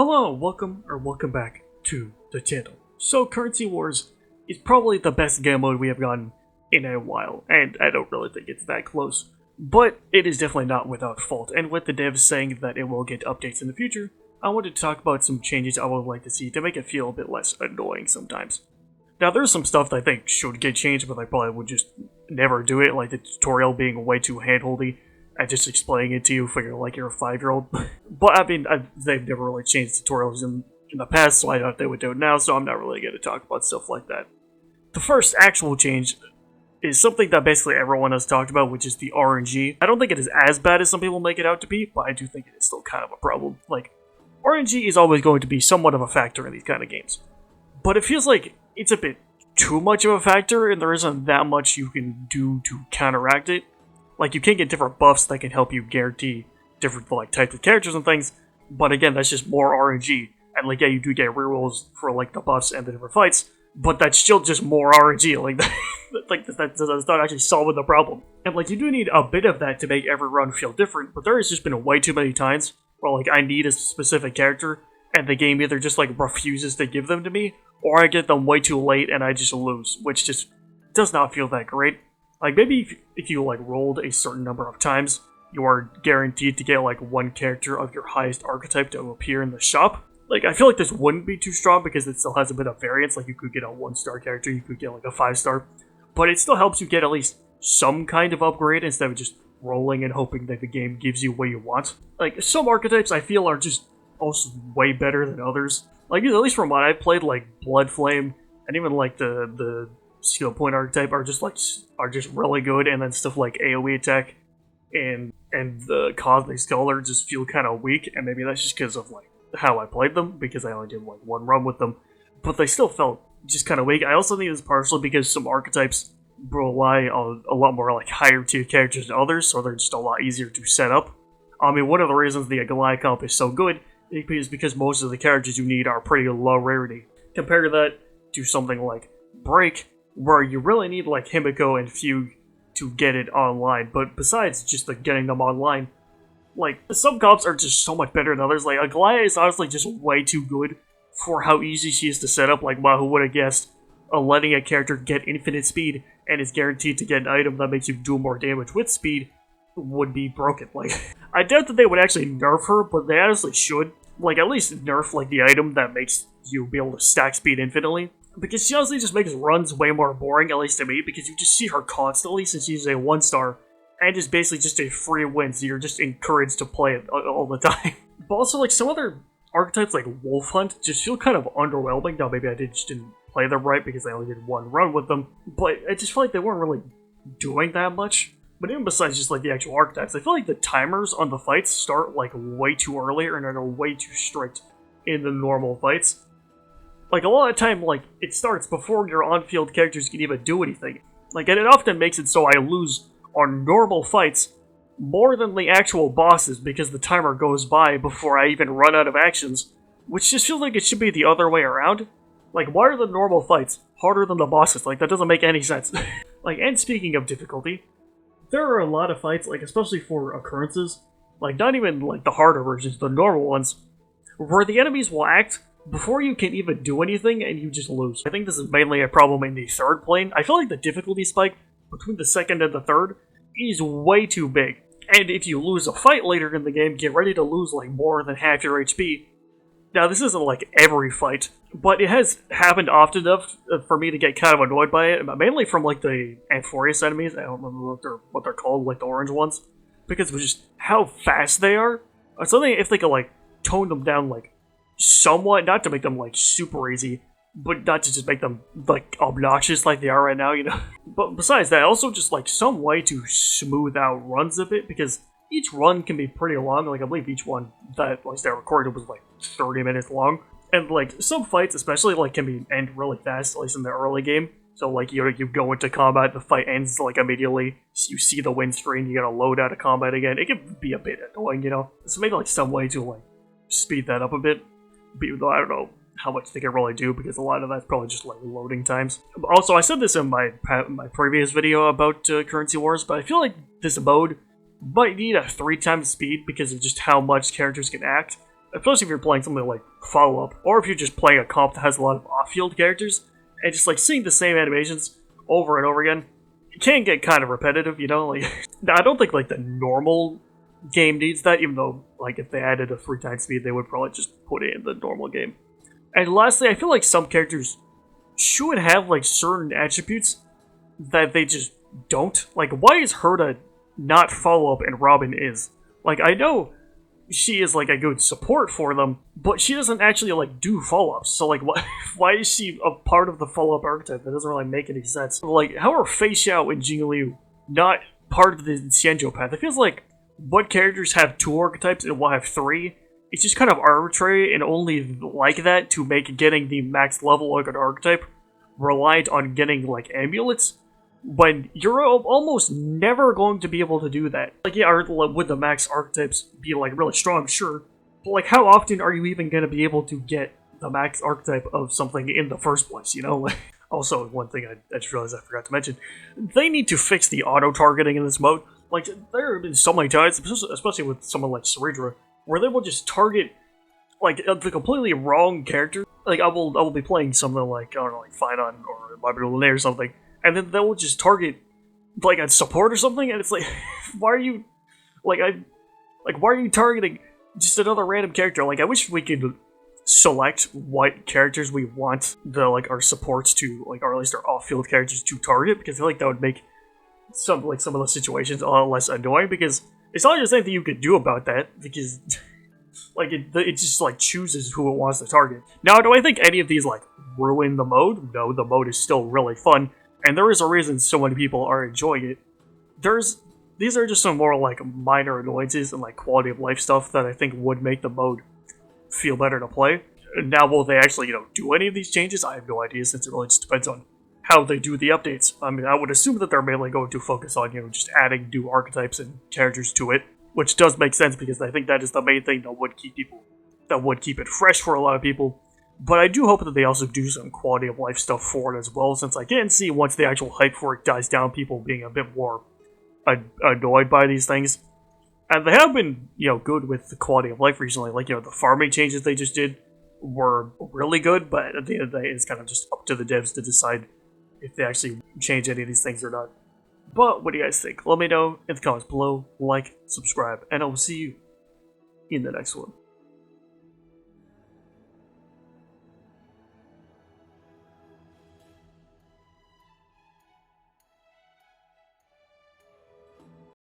Hello, welcome back to the channel. So Currency Wars is probably the best game mode we have gotten in a while, and I don't really think it's that close. But it is definitely not without fault, and with the devs saying that it will get updates in the future, I wanted to talk about some changes I would like to see to make it feel a bit less annoying sometimes. Now there's some stuff that I think should get changed, but I probably would just never do it, like the tutorial being way too handholdy and just explaining it to you for you're a 5-year-old. But I mean, they've never really changed tutorials in the past, so I doubt they would do it now, so I'm not really going to talk about stuff like that. The first actual change is something that basically everyone has talked about, which is the RNG. I don't think it is as bad as some people make it out to be, but I do think it is still kind of a problem. Like, RNG is always going to be somewhat of a factor in these kind of games. But it feels like it's a bit too much of a factor, and there isn't that much you can do to counteract it. Like, you can get different buffs that can help you guarantee different, types of characters and things, but again, that's just more RNG. And, yeah, you do get rerolls for, the buffs and the different fights, but that's still just more RNG, that's not actually solving the problem. And, you do need a bit of that to make every run feel different, but there has just been way too many times where, I need a specific character, and the game either just, refuses to give them to me, or I get them way too late and I just lose, which just does not feel that great. Maybe if you, rolled a certain number of times, you are guaranteed to get, one character of your highest archetype to appear in the shop. I feel like this wouldn't be too strong because it still has a bit of variance. You could get a 1-star character, you could get, a 5-star. But it still helps you get at least some kind of upgrade instead of just rolling and hoping that the game gives you what you want. Some archetypes I feel are just also way better than others. At least from what I played, Blood Flame, and even, the skill point archetype are just really good, and then stuff like AoE attack and the Cosmic Scholar just feel kind of weak, and maybe that's just because of how I played them, because I only did one run with them, but they still felt just kind of weak. I also think it's partially because some archetypes rely on a lot more higher tier characters than others, so they're just a lot easier to set up. I mean, one of the reasons the Goliath comp is so good is because most of the characters you need are pretty low rarity. Compare that to something like Break, where you really need Himiko and Fugue to get it online, but besides just getting them online, some comps are just so much better than others. Aglaia is honestly just way too good for how easy she is to set up. Wow, who would have guessed letting a character get infinite speed and is guaranteed to get an item that makes you do more damage with speed would be broken. I doubt that they would actually nerf her, but they honestly should. At least nerf the item that makes you be able to stack speed infinitely. Because she honestly just makes runs way more boring, at least to me, because you just see her constantly since she's a 1-star, and is basically just a free win, so you're just encouraged to play it all the time. But also, some other archetypes like Wolf Hunt just feel kind of underwhelming. Now, maybe I just didn't play them right because I only did one run with them, but I just feel like they weren't really doing that much. But even besides just the actual archetypes, I feel like the timers on the fights start way too early and are way too strict in the normal fights. A lot of time, it starts before your on-field characters can even do anything. And it often makes it so I lose on normal fights more than the actual bosses because the timer goes by before I even run out of actions, which just feels like it should be the other way around. Why are the normal fights harder than the bosses? That doesn't make any sense. And speaking of difficulty, there are a lot of fights, especially for occurrences, not even, the harder versions, the normal ones, where the enemies will act before you can even do anything, and you just lose. I think this is mainly a problem in the third plane. I feel like the difficulty spike between the second and the third is way too big. And if you lose a fight later in the game, get ready to lose more than half your HP. Now, this isn't every fight, but it has happened often enough for me to get kind of annoyed by it, mainly from the Amphorius enemies. I don't remember what they're called, the orange ones, because of just how fast they are. Or something if they could tone them down somewhat, not to make them super easy, but not to just make them obnoxious like they are right now, But besides that, also just some way to smooth out runs a bit, because each run can be pretty long. I believe each one that at least I recorded was 30 minutes long, and some fights especially can end really fast, at least in the early game. So you go into combat, the fight ends immediately. You see the win screen, you gotta load out of combat again. It can be a bit annoying, So maybe some way to speed that up a bit. Even though I don't know how much they can really do, because a lot of that's probably just loading times. Also, I said this in my previous video about Currency Wars, but I feel like this mode might need a 3 times speed because of just how much characters can act. especially if you're playing something like Follow-Up, or if you're just playing a comp that has a lot of off-field characters, and just like seeing the same animations over and over again, it can get kind of repetitive, you know? Like, now, I don't think like the normal game needs that, even though like if they added a 3x speed, they would probably just put it in the normal game. And lastly, I feel like some characters should have like certain attributes that they just don't. Like, why is Herta not Follow-Up and Robin is? Like, I know she is like a good support for them, but she doesn't actually like do follow-ups. So like, why is she a part of the follow-up archetype? That doesn't really make any sense. Like, how are Fei Xiao and Jingliu not part of the Xianzhou path? It feels like what characters have 2 archetypes and what have 3. It's just kind of arbitrary and only like that to make getting the max level of an archetype reliant on getting like amulets, when you're almost never going to be able to do that. Like, yeah, would the max archetypes be like really strong? Sure, but like, how often are you even going to be able to get the max archetype of something in the first place, you know? Also, one thing I just realized I forgot to mention, they need to fix the auto-targeting in this mode. Like, there have been so many times, especially with someone like Ceridra, where they will just target like the completely wrong character. Like, I will be playing something like, I don't know, like Finon or Labrulinae or something, and then they will just target like a support or something, and it's like, why are you why are you targeting just another random character? Like, I wish we could select what characters we want our supports to, like, or at least our off-field characters to target, because I feel like that would make some of those situations a lot less annoying, because it's not just anything you could do about that, because like it just like chooses who it wants to target. Now, do I think any of these like ruin the mode? No, the mode is still really fun, and there is a reason so many people are enjoying it. These are just some more like minor annoyances and like quality of life stuff that I think would make the mode feel better to play. Now, will they actually, do any of these changes? I have no idea, since it really just depends on how they do the updates. I mean, I would assume that they're mainly going to focus on, just adding new archetypes and characters to it, which does make sense, because I think that is the main thing that would keep it fresh for a lot of people. But I do hope that they also do some quality of life stuff for it as well, since I can see once the actual hype for it dies down, people being a bit more annoyed by these things. And they have been, good with the quality of life recently. Like, the farming changes they just did were really good, but at the end of the day, it's kind of just up to the devs to decide if they actually change any of these things or not. But what do you guys think? Let me know in the comments below, like, subscribe, and I will see you in the next one.